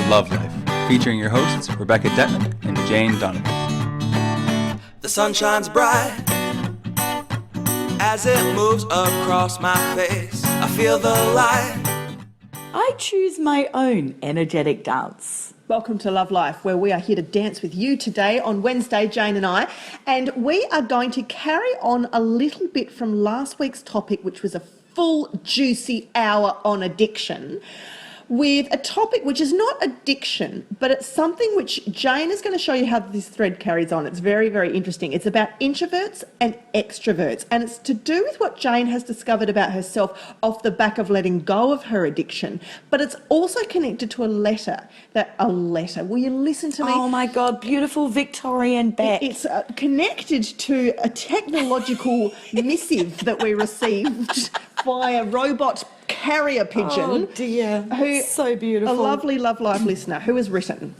Love Life, featuring your hosts Rebecca Detman and Jane Donovan. The sun shines bright as it moves across my face. I feel the light. I choose my own energetic dance. Welcome to Love Life, where we are here to dance with you today on Wednesday, Jane and I. And we are going to carry on a little bit from last week's topic, which was a full, juicy hour on addiction, with a topic which is not addiction, but it's something which Jane is going to show you how this thread carries on. It's very, very interesting. It's about introverts and extroverts, and it's to do with what Jane has discovered about herself off the back of letting go of her addiction, but it's also connected to a letter. Will you listen to me? Oh my God, beautiful Victorian Beck. It's connected to a technological missive that we received via robot carrier pigeon. Oh dear, so beautiful. A lovely Love Life listener who has written,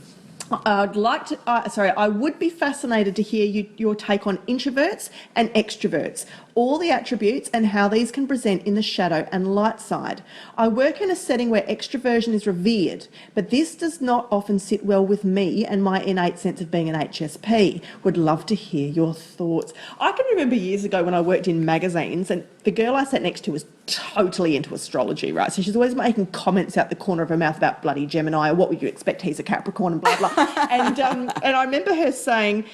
I would be fascinated to hear your take on introverts and extroverts, all the attributes and how these can present in the shadow and light side. I work in a setting where extroversion is revered, but this does not often sit well with me and my innate sense of being an HSP. Would love to hear your thoughts. I can remember years ago when I worked in magazines, and the girl I sat next to was totally into astrology, right? So she's always making comments out the corner of her mouth about bloody Gemini, or what would you expect, he's a Capricorn, and blah, blah. And I remember her saying,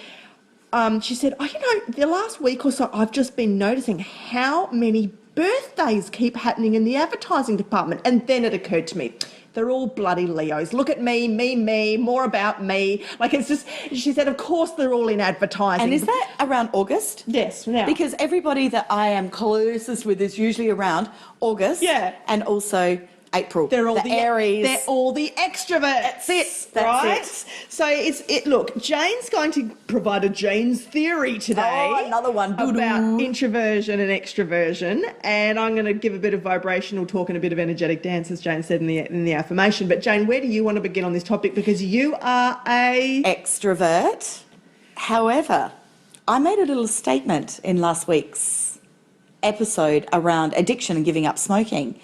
she said, the last week or so, I've just been noticing how many birthdays keep happening in the advertising department. And then it occurred to me, they're all bloody Leos. Look at me, more about me. Like, it's just, she said, of course they're all in advertising. And is that around August? Yes, now. Because everybody that I am closest with is usually around August. Yeah. And also April. They're all the Aries. They're all the extroverts. That's right? it. So look, Jane's going to provide a Jane's theory today. Oh, another one. About introversion and extroversion. And I'm going to give a bit of vibrational talk and a bit of energetic dance, as Jane said in the affirmation. But Jane, where do you want to begin on this topic? Because you are a extrovert. However, I made a little statement in last week's episode around addiction and giving up smoking,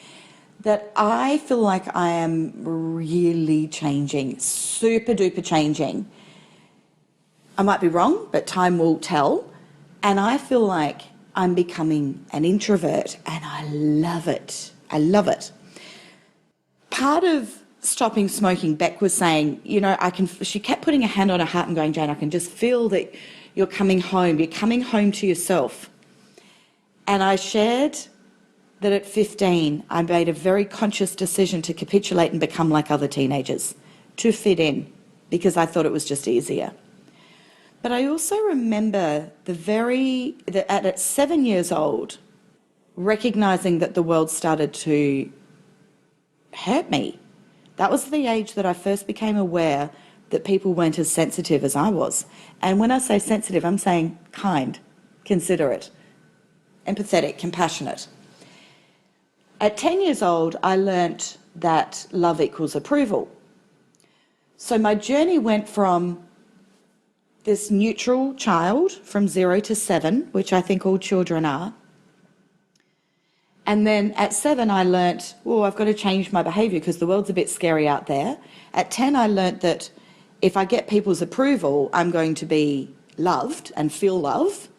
that I feel like I am really changing, super duper changing. I might be wrong, but time will tell. And I feel like I'm becoming an introvert, and I love it. I love it. Part of stopping smoking, Beck was saying, she kept putting a hand on her heart and going, Jane, I can just feel that you're coming home to yourself. And I shared that at 15, I made a very conscious decision to capitulate and become like other teenagers, to fit in, because I thought it was just easier. But I also remember at 7 years old, recognising that the world started to hurt me. That was the age that I first became aware that people weren't as sensitive as I was. And when I say sensitive, I'm saying kind, considerate, empathetic, compassionate. At 10 years old, I learnt that love equals approval. So my journey went from this neutral child from 0 to 7, which I think all children are. And then at 7, I learnt, I've got to change my behaviour because the world's a bit scary out there. At 10, I learnt that if I get people's approval, I'm going to be loved and feel love.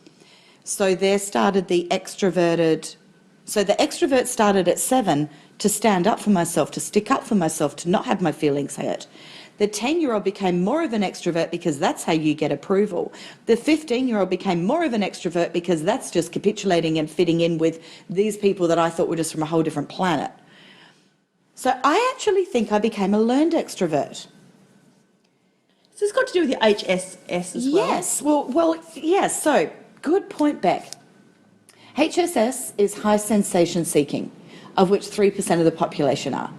So there started the extrovert started at 7 to stand up for myself, to stick up for myself, to not have my feelings hurt. The 10-year-old became more of an extrovert because that's how you get approval. The 15-year-old became more of an extrovert because that's just capitulating and fitting in with these people that I thought were just from a whole different planet. So I actually think I became a learned extrovert. So this got to do with your HSS as well? Yes. Yes. So good point, Beck. HSS is high sensation seeking, of which 3% of the population are.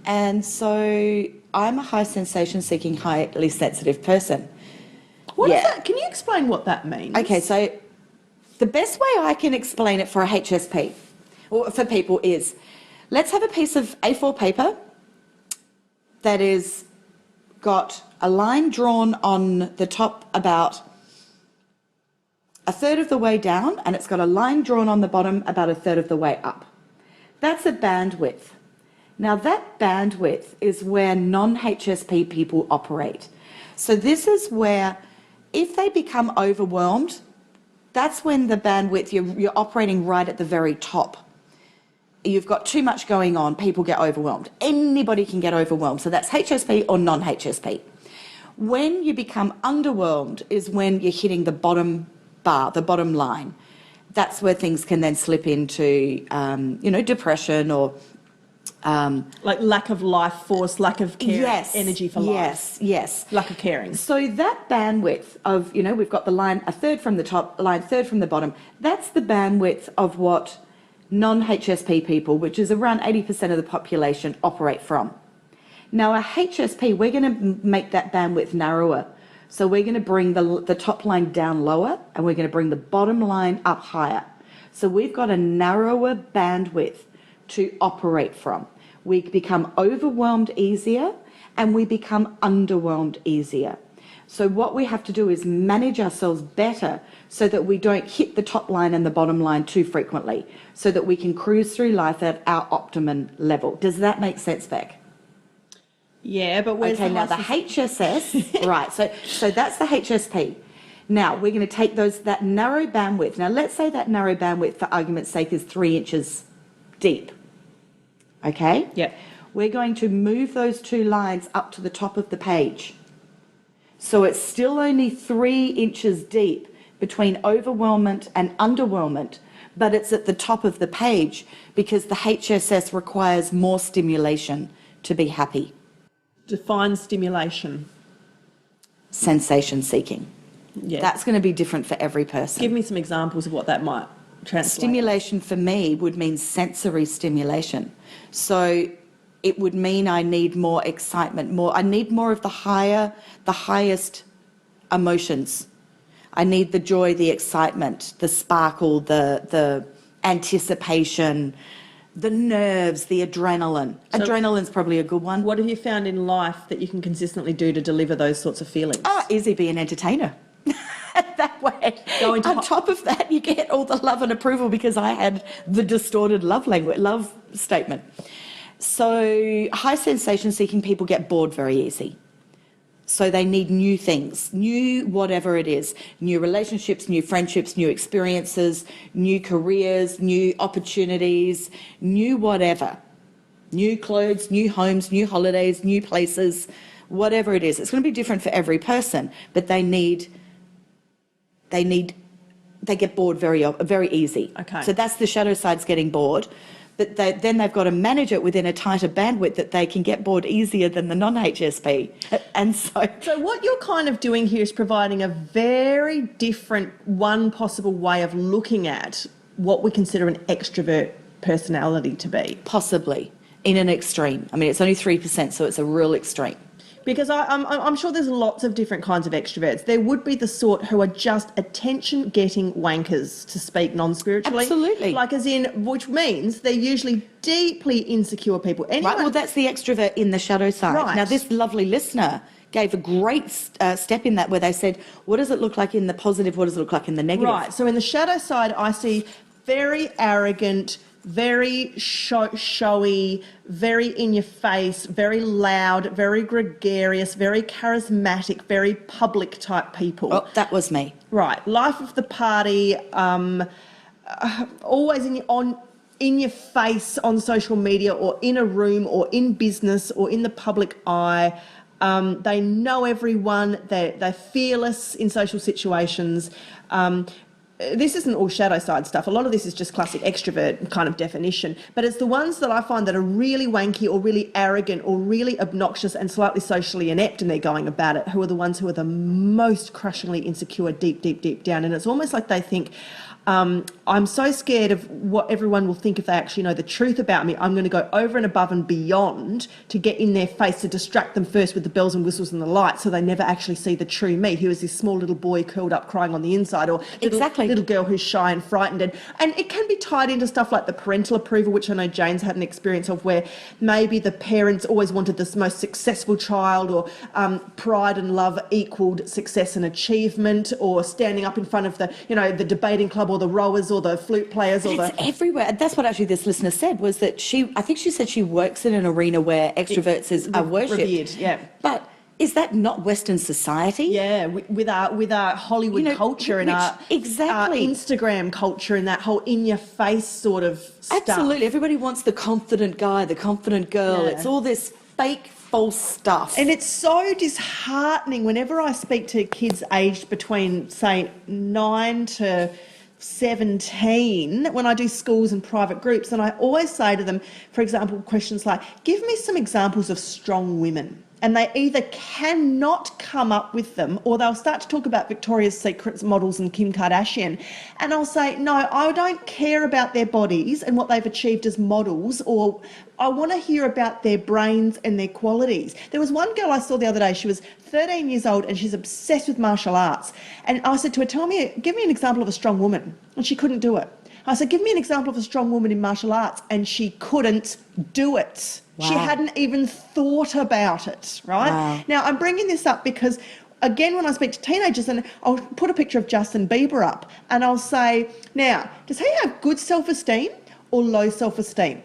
And so I'm a high sensation seeking, highly sensitive person. What is that? Can you explain what that means? Okay, so the best way I can explain it for a HSP, or for people, is let's have a piece of A4 paper that is got a line drawn on the top about a third of the way down, and it's got a line drawn on the bottom about a third of the way up. That's a bandwidth. Now, that bandwidth is where non-HSP people operate. So this is where, if they become overwhelmed, that's when the bandwidth, you're operating right at the very top. You've got too much going on, people get overwhelmed. Anybody can get overwhelmed. So that's HSP or non-HSP. When you become underwhelmed is when you're hitting the bottom bar, the bottom line. That's where things can then slip into, depression or... like lack of life force, lack of care, yes, energy for life. Yes. Lack of caring. So that bandwidth of, we've got the line, a third from the top, a line, third from the bottom. That's the bandwidth of what non-HSP people, which is around 80% of the population, operate from. Now, a HSP, we're going to make that bandwidth narrower. So we're going to bring the top line down lower and we're going to bring the bottom line up higher. So we've got a narrower bandwidth to operate from. We become overwhelmed easier and we become underwhelmed easier. So what we have to do is manage ourselves better so that we don't hit the top line and the bottom line too frequently, so that we can cruise through life at our optimum level. Does that make sense, Beck? Yeah, but where's okay, now the HSS, right, so that's the HSP. Now, we're going to take that narrow bandwidth. Now, let's say that narrow bandwidth, for argument's sake, is 3 inches deep. Okay? Yep. We're going to move those two lines up to the top of the page. So it's still only 3 inches deep between overwhelmment and underwhelmment, but it's at the top of the page because the HSS requires more stimulation to be happy. Define stimulation. Sensation seeking. Yeah. That's going to be different for every person. Give me some examples of what that might translate. Stimulation for me would mean sensory stimulation. So it would mean I need more excitement, I need more of the highest emotions. I need the joy, the excitement, the sparkle, the anticipation, the nerves, the adrenaline. So adrenaline's probably a good one. What have you found in life that you can consistently do to deliver those sorts of feelings? Oh, easy, be an entertainer. That way. On top of that, you get all the love and approval because I had the distorted love statement. So high sensation seeking people get bored very easy. So they need new things, new whatever it is, new relationships, new friendships, new experiences, new careers, new opportunities, new whatever, new clothes, new homes, new holidays, new places, whatever it is. It's going to be different for every person, but they get bored very easy. Okay. So that's the shadow side's getting bored. But then they've got to manage it within a tighter bandwidth that they can get bored easier than the non-HSP. And So what you're kind of doing here is providing a very different one possible way of looking at what we consider an extrovert personality to be. Possibly, in an extreme. I mean, it's only 3%, so it's a real extreme. Because I'm sure there's lots of different kinds of extroverts. There would be the sort who are just attention-getting wankers, to speak non-spiritually. Absolutely. Like as in, which means they're usually deeply insecure people. Right, well, that's the extrovert in the shadow side. Right. Now, this lovely listener gave a great step in that where they said, what does it look like in the positive, what does it look like in the negative? Right, so in the shadow side, I see very arrogant, very showy, very in your face, very loud, very gregarious, very charismatic, very public type people. Oh, that was me. Right, life of the party, always in your face on social media or in a room or in business or in the public eye. They know everyone. They're fearless in social situations. This isn't all shadow side stuff. A lot of this is just classic extrovert kind of definition. But it's the ones that I find that are really wanky or really arrogant or really obnoxious and slightly socially inept and they're going about it, who are the ones who are the most crushingly insecure deep, deep, deep down. And it's almost like they think, I'm so scared of what everyone will think if they actually know the truth about me. I'm going to go over and above and beyond to get in their face, to distract them first with the bells and whistles and the lights so they never actually see the true me, who is this small little boy curled up crying on the inside, or little girl who's shy and frightened. And it can be tied into stuff like the parental approval, which I know Jane's had an experience of, where maybe the parents always wanted this most successful child, or pride and love equaled success and achievement, or standing up in front of the debating club club or the rowers or the flute players or It's everywhere. And that's what actually this listener said, was that I think she said she works in an arena where extroverts are worshipped. revered, yeah. But is that not Western society? Yeah, with our Hollywood culture and our Instagram culture and that whole in-your-face sort of stuff. Absolutely. Everybody wants the confident guy, the confident girl. Yeah. It's all this fake, false stuff. And it's so disheartening whenever I speak to kids aged between, say, 9 to 17, when I do schools and private groups, and I always say to them, for example, questions like, give me some examples of strong women. And they either cannot come up with them, or they'll start to talk about Victoria's Secret models and Kim Kardashian. And I'll say, no, I don't care about their bodies and what they've achieved as models, or I want to hear about their brains and their qualities. There was one girl I saw the other day, she was 13 years old and she's obsessed with martial arts. And I said to her, give me an example of a strong woman. And she couldn't do it. I said, give me an example of a strong woman in martial arts. And she couldn't do it. Wow. She hadn't even thought about it, right? Wow. Now, I'm bringing this up because, again, when I speak to teenagers, and I'll put a picture of Justin Bieber up, and I'll say, now, does he have good self-esteem or low self-esteem?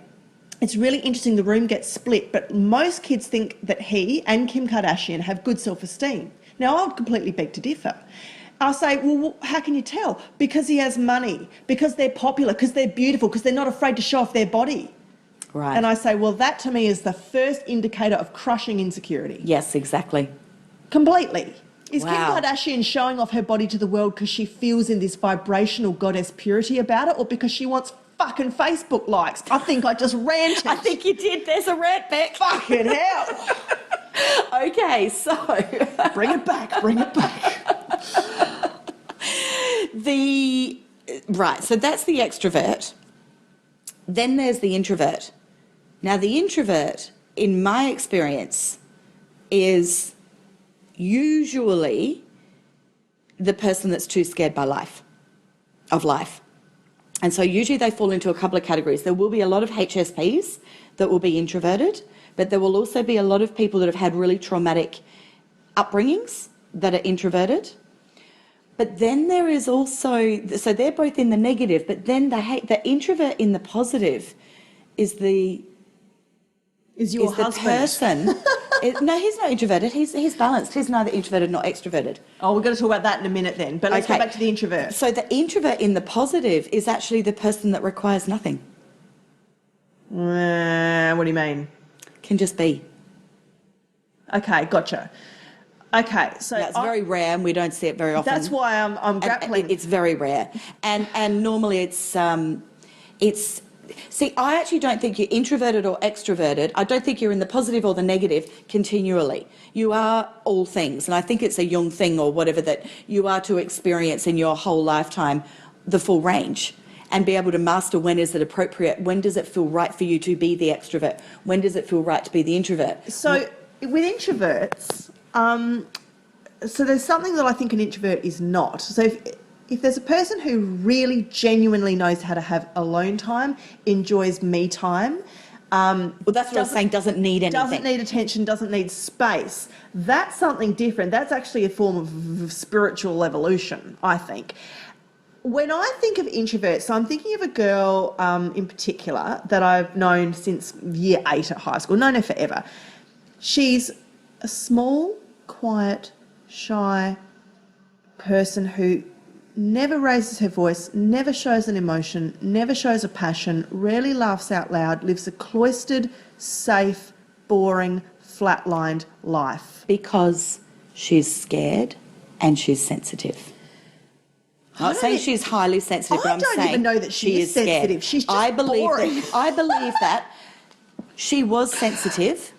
It's really interesting, the room gets split, but most kids think that he and Kim Kardashian have good self-esteem. Now, I would completely beg to differ. I'll say, well, how can you tell? Because he has money, because they're popular, because they're beautiful, because they're not afraid to show off their body. Right. And I say, well, that to me is the first indicator of crushing insecurity. Yes, exactly. Completely. Is Wow. Kim Kardashian showing off her body to the world because she feels in this vibrational goddess purity about it, or because she wants fucking Facebook likes? I think I just ranted. I think you did. There's a rant, Beck. Fucking hell. Okay, so Bring it back, bring it back. Right, so that's the extrovert. Then there's the introvert. Now, the introvert, in my experience, is usually the person that's too scared by life. And so usually they fall into a couple of categories. There will be a lot of HSPs that will be introverted, but there will also be a lot of people that have had really traumatic upbringings that are introverted. But then there is also, so they're both in the negative, but then the introvert in the positive is the husband. person. No, he's not introverted. He's balanced. He's neither introverted nor extroverted. Oh, we're going to talk about that in a minute then. But let's go back to the introvert. So the introvert in the positive is actually the person that requires nothing. What do you mean? Can just be. Okay, gotcha. Okay, so That's very rare, and we don't see it very often. That's why I'm grappling. It's very rare, and normally it's. See, I actually don't think you're introverted or extroverted. I don't think you're in the positive or the negative continually. You are all things, and I think it's a Jung thing or whatever that you are to experience in your whole lifetime the full range and be able to master when is it appropriate, when does it feel right for you to be the extrovert, when does it feel right to be the introvert. So with introverts, so there's something that I think an introvert is not. So if there's a person who really genuinely knows how to have alone time, enjoys me time, well, that's what I was saying, doesn't need anything. Doesn't need attention, doesn't need space. That's something different. That's actually a form of spiritual evolution, I think. When I think of introverts, so I'm thinking of a girl in particular that I've known since year 8 at high school, known her forever. She's a small, quiet, shy person who never raises her voice, never shows an emotion, never shows a passion, rarely laughs out loud, lives a cloistered, safe, boring, flatlined life. Because she's scared and she's sensitive. I'm not saying she's highly sensitive, but I'm saying I don't even know that she is sensitive. Scared. She's just boring. I believe that she was sensitive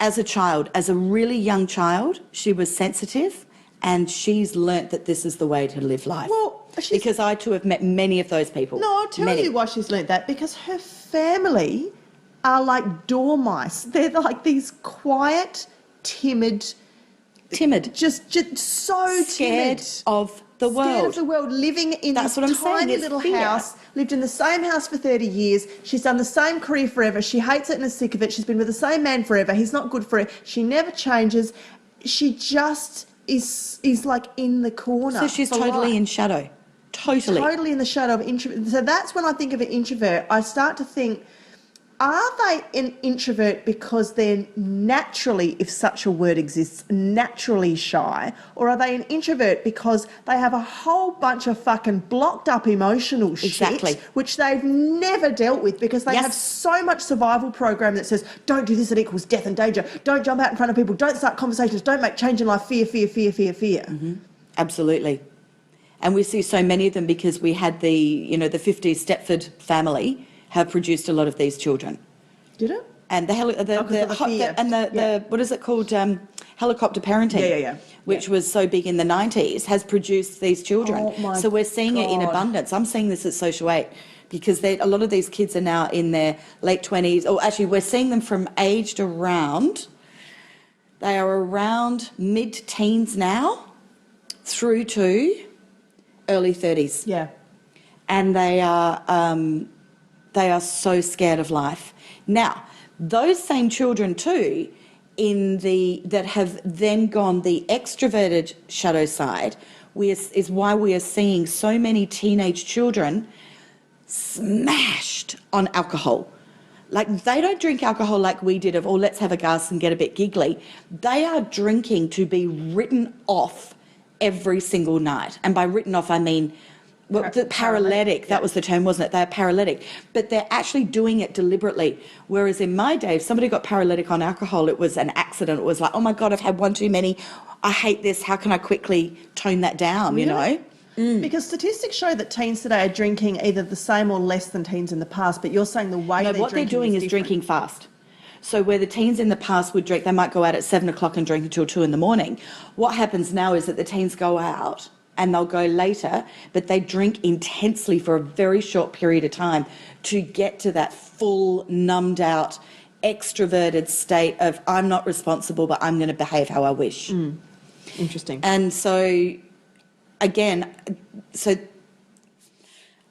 as a child, as a really young child. She was sensitive, and she's learnt that this is the way to live life. Well, because I too have met many of those people. No, I'll tell you why she's learnt that. Because her family are like dormice. They're like these quiet, timid, just so scared timid. of the world. Scared of the world, living in this tiny little house, lived in the same house for 30 years. She's done the same career forever. She hates it and is sick of it. She's been with the same man forever. He's not good for her. She never changes. She just is like in the corner. So she's totally life. in shadow. Totally. Totally in the shadow of introvert. So that's when I think of an introvert, I start to think, are they an introvert because they're naturally, if such a word exists, naturally shy? Or are they an introvert because they have a whole bunch of fucking blocked up emotional Exactly. shit, which they've never dealt with because they Yes. have so much survival program that says, don't do this, it equals death and danger. Don't jump out in front of people. Don't start conversations. Don't make change in life. Fear, fear, fear, fear, fear. Mm-hmm. Absolutely. And we see so many of them because we had the 50s Stepford family have produced a lot of these children. Did it? And what is it called? Helicopter parenting. Yeah. Which was so big in the 90s, has produced these children. Oh my so we're seeing it in God. abundance. I'm seeing this at Social 8 because a lot of these kids are now in their late 20s, or actually we're seeing them from aged around, they are around mid-teens now through to early 30s. Yeah. And they are so scared of life. Now, those same children too, that have then gone the extroverted shadow side, is why we are seeing so many teenage children smashed on alcohol. Like, they don't drink alcohol like we did of, let's have a glass and get a bit giggly. They are drinking to be written off every single night. And by written off, I mean paralytic. That was the term, wasn't it? They're paralytic. But they're actually doing it deliberately. Whereas in my day, if somebody got paralytic on alcohol, it was an accident. It was like, oh my God, I've had one too many. I hate this. How can I quickly tone that down, you know? Because statistics show that teens today are drinking either the same or less than teens in the past, but you're saying the way what they're doing is different. drinking fast. So where the teens in the past would drink, they might go out at 7 o'clock and drink until 2 in the morning. What happens now is that the teens go out and they'll go later, but they drink intensely for a very short period of time to get to that full, numbed out, extroverted state of, I'm not responsible, but I'm going to behave how I wish. Interesting. And so, again,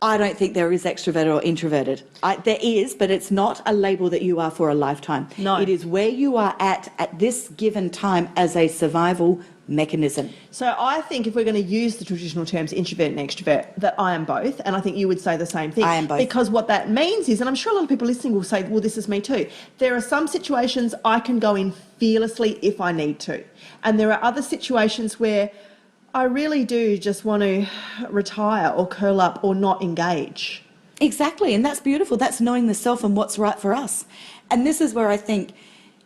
I don't think there is extroverted or introverted. There is, but it's not a label that you are for a lifetime. No. It is where you are at this given time as a survival mechanism. So I think if we're going to use the traditional terms introvert and extrovert, that I am both, and I think you would say the same thing. I am both. Because what that means is, and I'm sure a lot of people listening will say, well, this is me too. There are some situations I can go in fearlessly if I need to. And there are other situations where I really do just want to retire or curl up or not engage. Exactly, and that's beautiful. That's knowing the self and what's right for us. And this is where I think,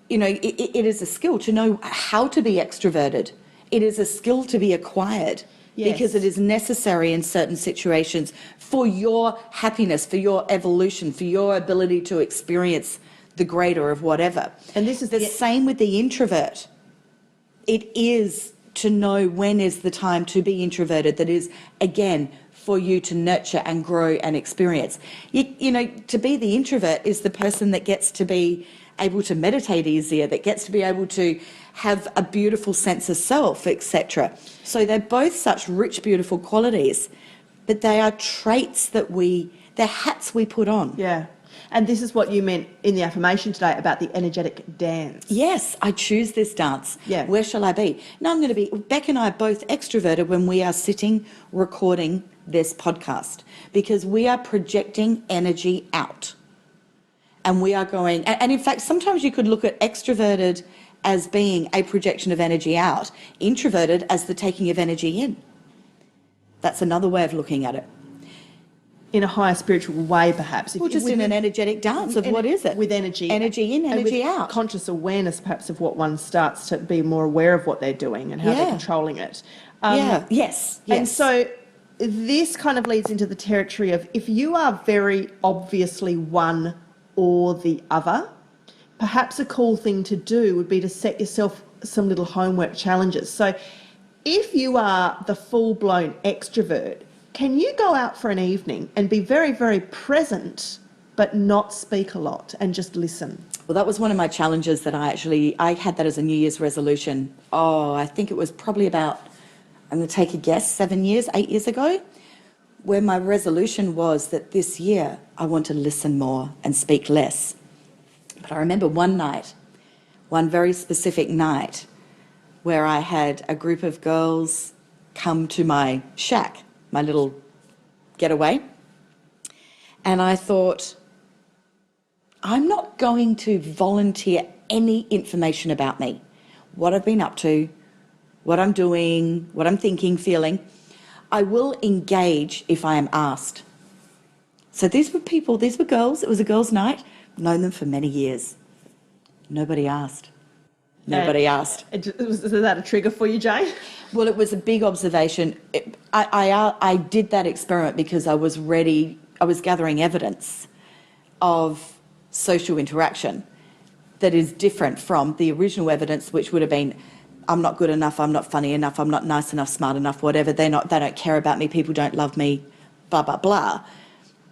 it is a skill to know how to be extroverted. It is a skill to be acquired. Yes. Because it is necessary in certain situations for your happiness, for your evolution, for your ability to experience the greater of whatever. And this is the same with the introvert. It is to know when is the time to be introverted. That is, again, for you to nurture and grow and experience. To be the introvert is the person that gets to be able to meditate easier, that gets to be able to have a beautiful sense of self, etc. So they're both such rich, beautiful qualities, but they are traits they're hats we put on. Yeah. And this is what you meant in the affirmation today about the energetic dance. Yes, I choose this dance. Yeah. Where shall I be? Now I'm going to be, Beck and I are both extroverted when we are sitting recording this podcast because we are projecting energy out. And we are going, and in fact, sometimes you could look at extroverted as being a projection of energy out, introverted as the taking of energy in. That's another way of looking at it. In a higher spiritual way, perhaps. Well, just in an energetic dance of what is it? With energy. Energy in, energy and with out. Conscious awareness, perhaps, of what one starts to be more aware of what they're doing and how they're controlling it. Yes. And so this kind of leads into the territory of if you are very obviously one or the other, perhaps a cool thing to do would be to set yourself some little homework challenges. So if you are the full-blown extrovert, can you go out for an evening and be very, very present but not speak a lot and just listen? Well, that was one of my challenges that I had that as a New Year's resolution. I think it was probably about, I'm going to take a guess, 8 years ago, where my resolution was that this year I want to listen more and speak less. But I remember one very specific night, where I had a group of girls come to my shack, my little get away. And I thought, I'm not going to volunteer any information about me, what I've been up to, what I'm doing, what I'm thinking, feeling. I will engage if I am asked. So these were people, these were girls. It was a girls' night. Known them for many years. Nobody asked. Nobody asked. Was that a trigger for you, Jane? Well, it was a big observation. I did that experiment because I was ready. I was gathering evidence of social interaction that is different from the original evidence, which would have been, I'm not good enough, I'm not funny enough, I'm not nice enough, smart enough, whatever. They don't care about me. People don't love me. Blah blah blah.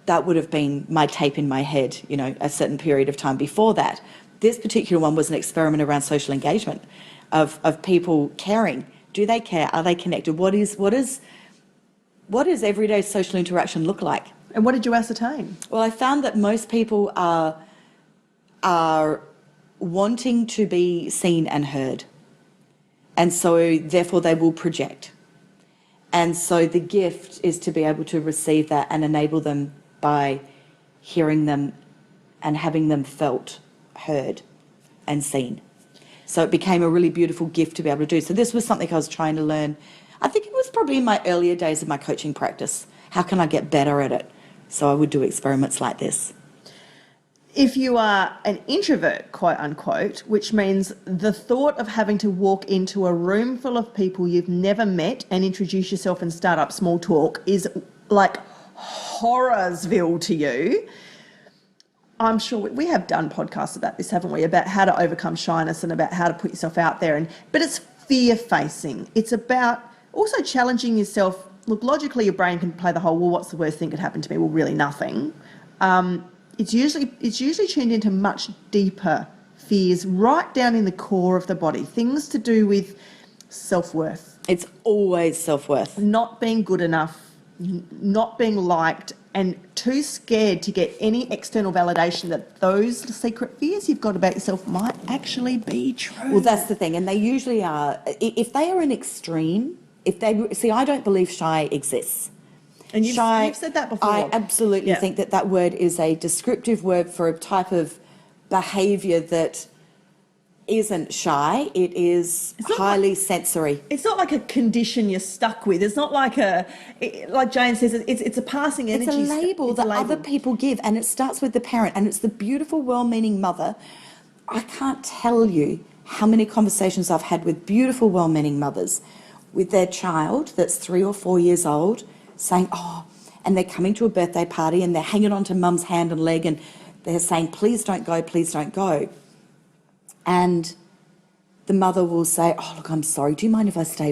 That would have been my tape in my head, you know, a certain period of time before that. This particular one was an experiment around social engagement, of people caring. Do they care? Are they connected? What does everyday social interaction look like? And what did you ascertain? Well, I found that most people are wanting to be seen and heard. And so therefore they will project. And so the gift is to be able to receive that and enable them by hearing them and having them felt, heard and seen. So it became a really beautiful gift to be able to do. So this was something I was trying to learn. I think it was probably in my earlier days of my coaching practice. How can I get better at it? So I would do experiments like this. If you are an introvert, quote unquote, which means the thought of having to walk into a room full of people you've never met and introduce yourself and start up small talk is like Horrorsville to you. I'm sure we have done podcasts about this, haven't we? About how to overcome shyness and about how to put yourself out there. But it's fear-facing. It's about also challenging yourself. Look, logically, your brain can play the whole, well, what's the worst thing could happen to me? Well, really nothing. It's usually tuned into much deeper fears right down in the core of the body, things to do with self-worth. It's always self-worth. Not being good enough, not being liked, and too scared to get any external validation that those secret fears you've got about yourself might actually be true. Well, that's the thing. And they usually are, if they are an extreme, I don't believe shy exists. And you've said that before. I absolutely think that word is a descriptive word for a type of behaviour that isn't shy. It is highly sensory. It's not like a condition you're stuck with. It's not like like Jane says, it's a passing energy. It's a label that other people give, and it starts with the parent, and it's the beautiful, well-meaning mother. I can't tell you how many conversations I've had with beautiful, well-meaning mothers with their child that's 3 or 4 years old, saying, and they're coming to a birthday party and they're hanging onto mum's hand and leg and they're saying, please don't go, please don't go. And the mother will say, look, I'm sorry, do you mind if I stay